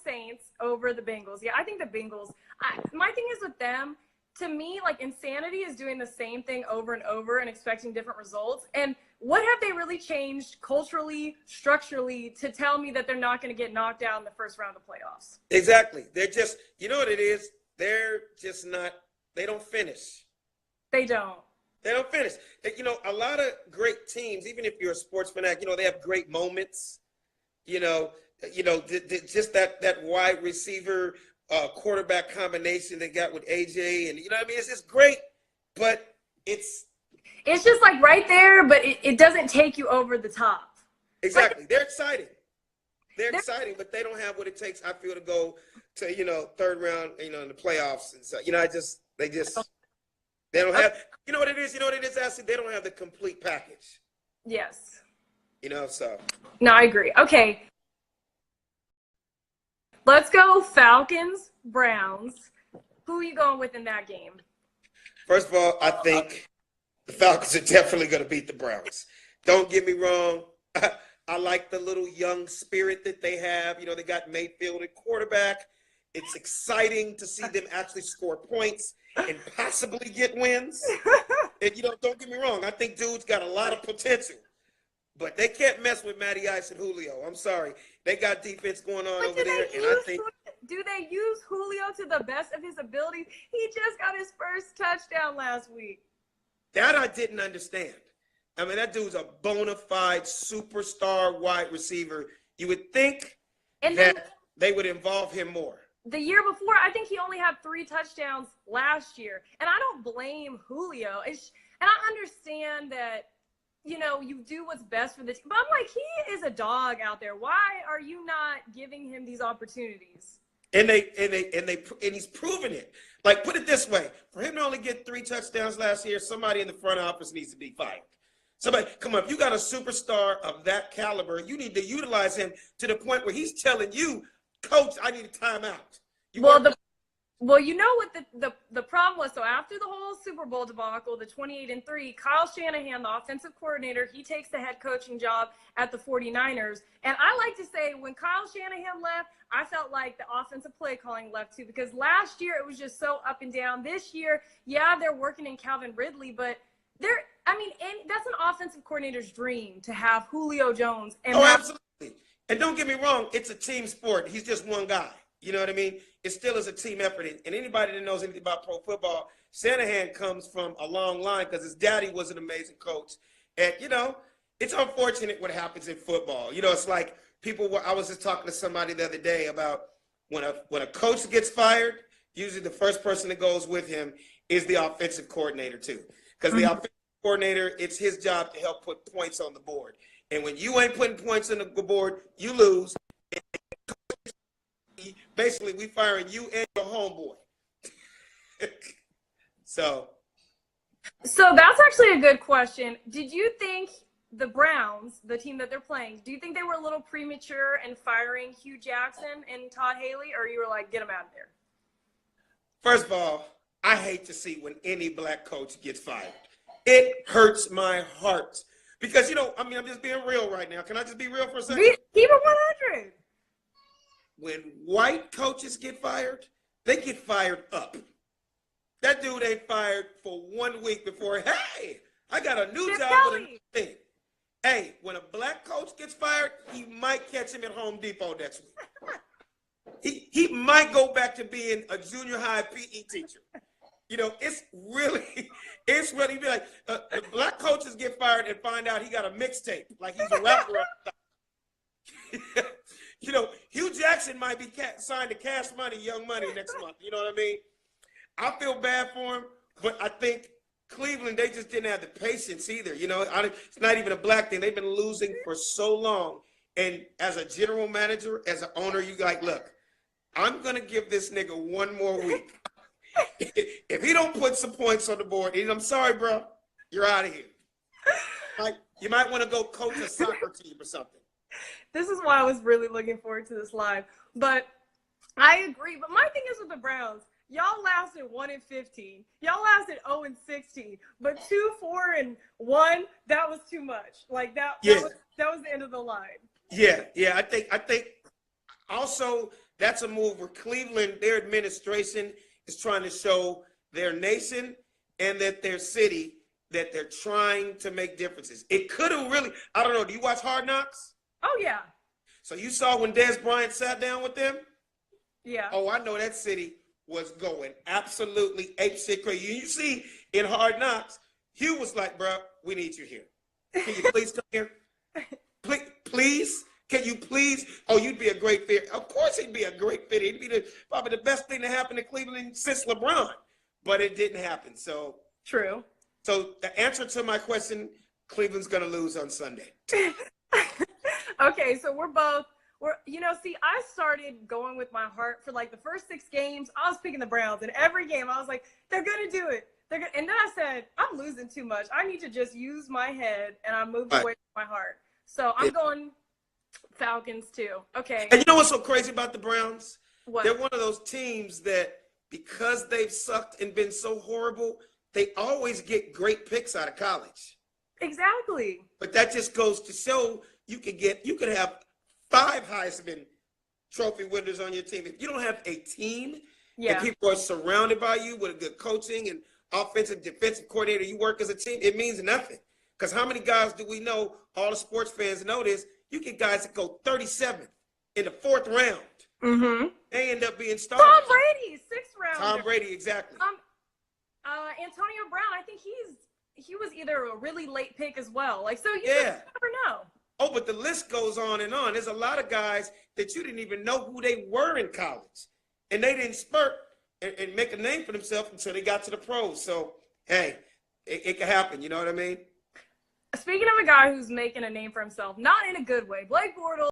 Saints over the Bengals. Yeah, I think the Bengals. My thing is with them, to me, like, insanity is doing the same thing over and over and expecting different results. And what have they really changed culturally, structurally, to tell me that they're not going to get knocked out in the first round of playoffs? Exactly. They're just, you know what it is? They're just not, they don't finish. They don't. They don't finish. You know, a lot of great teams, even if you're a sports fanatic, you know, they have great moments. Just that wide receiver quarterback combination they got with AJ, and you know what I mean? It's just great, but it's just like right there, but it doesn't take you over the top. Exactly. They're exciting. They're exciting, but they don't have what it takes, I feel, to go to, you know, third round, you know, in the playoffs. And so, you know, they don't have, you know what it is, Ashley? They don't have the complete package. Yes. You know, so. No, I agree. Okay. Let's go Falcons, Browns. Who are you going with in that game? First of all, I think the Falcons are definitely going to beat the Browns. Don't get me wrong. I like the little young spirit that they have. You know, they got Mayfield at quarterback. It's exciting to see them actually score points and possibly get wins. And, you know, don't get me wrong. I think dude's got a lot of potential. But they can't mess with Matty Ice and Julio. I'm sorry. They got defense going on over there. And I think, do they use Julio to the best of his abilities? He just got his first touchdown last week. That I didn't understand. I mean, that dude's a bona fide superstar wide receiver. You would think that they would involve him more. The year before, I think he only had 3 touchdowns last year. And I don't blame Julio. And I understand that, you know, you do what's best for the team. But I'm like, he is a dog out there. Why are you not giving him these opportunities? And he's proven it. Like, put it this way. For him to only get 3 touchdowns last year, somebody in the front office needs to be fired. Somebody, come on, if you got a superstar of that caliber, you need to utilize him to the point where he's telling you, Coach, I need a timeout. Well, you know what the problem was? So after the whole Super Bowl debacle, the 28-3, Kyle Shanahan, the offensive coordinator, he takes the head coaching job at the 49ers. And I like to say when Kyle Shanahan left, I felt like the offensive play calling left too, because last year it was just so up and down. This year, yeah, they're working in Calvin Ridley, but and that's an offensive coordinator's dream to have Julio Jones. And absolutely. And don't get me wrong, it's a team sport. He's just one guy. You know what I mean? It still is a team effort. And anybody that knows anything about pro football, Shanahan comes from a long line because his daddy was an amazing coach. And, you know, it's unfortunate what happens in football. You know, it's like I was just talking to somebody the other day about when a coach gets fired, usually the first person that goes with him is the offensive coordinator too. Because the offensive coordinator, it's his job to help put points on the board. And when you ain't putting points on the board, you lose. Basically, we firing you and your homeboy. So that's actually a good question. Did you think the Browns, the team that they're playing, do you think they were a little premature in firing Hugh Jackson and Todd Haley, or you were like, get them out of there? First of all, I hate to see when any black coach gets fired. It hurts my heart. Because, you know, I mean, I'm just being real right now. Can I just be real for a second? Keep it 100. When white coaches get fired, they get fired up. That dude ain't fired for 1 week before, hey, I got a new job with a new thing. Hey, when a black coach gets fired, he might catch him at Home Depot next week. He might go back to being a junior high PE teacher. You know, it's really be like, the black coaches get fired and find out he got a mixtape, like he's a rapper. You know, Hugh Jackson might be signed to Cash Money, Young Money next month. You know what I mean? I feel bad for him, but I think Cleveland, they just didn't have the patience either. You know, it's not even a black thing. They've been losing for so long. And as a general manager, as an owner, you like, look, I'm going to give this nigga 1 more week. If he don't put some points on the board, I'm sorry, bro, you're out of here. Like, you might want to go coach a soccer team or something. This is why I was really looking forward to this live. But I agree. But my thing is with the Browns, y'all lasted 1-15. Y'all lasted 0-16. But 2-4-1, that was too much. Like that was the end of the line. Yeah. I think also That's a move where Cleveland, their administration, is trying to show their nation and that their city that they're trying to make differences. It could have really, I don't know, do you watch Hard Knocks? Oh, yeah. So you saw when Des Bryant sat down with them? Yeah. Oh, I know that city was going absolutely apeshit crazy. You see in Hard Knocks, Hugh was like, bro, we need you here. Can you please come here? Please? Can you please? Oh, you'd be a great fit. Of course he'd be a great fit. He'd be probably the best thing to happen to Cleveland since LeBron. But it didn't happen. So True. So the answer to my question, Cleveland's going to lose on Sunday. Okay, so I started going with my heart for like the first 6 games. I was picking the Browns, and every game I was like, they're going to do it. And then I said, I'm losing too much. I need to just use my head, and I moved away from my heart. So I'm going Falcons too. Okay. And you know what's so crazy about the Browns? What? They're one of those teams that because they've sucked and been so horrible, they always get great picks out of college. Exactly. But that just goes to show you could have 5 Heisman Trophy winners on your team. If you don't have a team and people are surrounded by you with a good coaching and offensive, defensive coordinator, you work as a team, it means nothing. Because how many guys do we know, all the sports fans know this, you get guys that go 37th in the 4th round. Mm-hmm. They end up being stars. Tom Brady, 6th round. Tom Brady, exactly. Antonio Brown, I think he was either a really late pick as well. Like, so you never know. Oh, but the list goes on and on. There's a lot of guys that you didn't even know who they were in college. And they didn't spurt and make a name for themselves until they got to the pros. So, hey, it can happen. You know what I mean? Speaking of a guy who's making a name for himself, not in a good way, Blake Bortles.